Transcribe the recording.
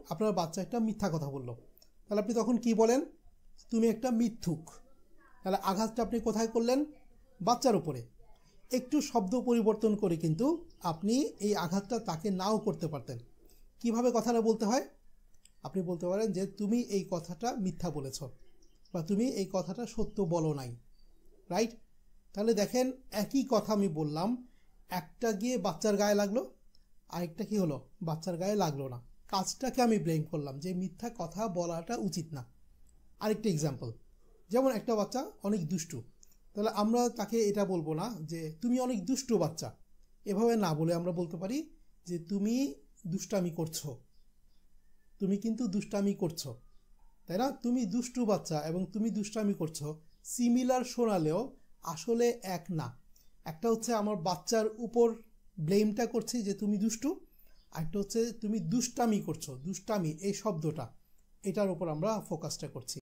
আপনার বাচ্চা একটা মিথ্যা কথা বলল, তাহলে আপনি তখন কি বলেন? তুমি একটা মিথ্যুক। তাহলে আঘাতটা আপনি কোথায় করলেন? বাচ্চার উপরে। একটু শব্দ পরিবর্তন করে কিন্তু আপনি এই আঘাতটা তাকে নাও করতে পারতেন। কিভাবে কথাটা বলতে হয়? আপনি বলতে পারেন যে তুমি এই কথাটা মিথ্যা বলেছ, বা তুমি এই কথাটা সত্য বলো নাই, রাইট? তাহলে দেখেন একই কথা আমি বললাম, একটা গিয়ে বাচ্চার গায়ে লাগলো, আরেকটা কি হলো? বাচ্চার গায়ে লাগলো না। কাজটাকে আমি ব্লেম করলাম যে মিথ্যা কথা বলাটা উচিত না। আরেকটা এক্সাম্পল, যেমন একটা বাচ্চা অনেক দুষ্টু, তাহলে আমরা তাকে এটা বলবো না যে তুমি অনেক দুষ্টু বাচ্চা, এভাবে না বলে আমরা বলতে পারি যে তুমি দুষ্টামি করছো, তুমি কিন্তু দুষ্টামি করছো, তাই না? তুমি দুষ্টু বাচ্চা এবং তুমি দুষ্টামি করছো সিমিলার শোনালেও আসলে এক না। একটা হচ্ছে আমার বাচ্চার উপর ব্লেমটা করছি যে তুমি দুষ্টু, আরেকটা হচ্ছে তুমি দুষ্টামি করছো। দুষ্টামি এই শব্দটা, এটার উপর আমরা ফোকাসটা করছি।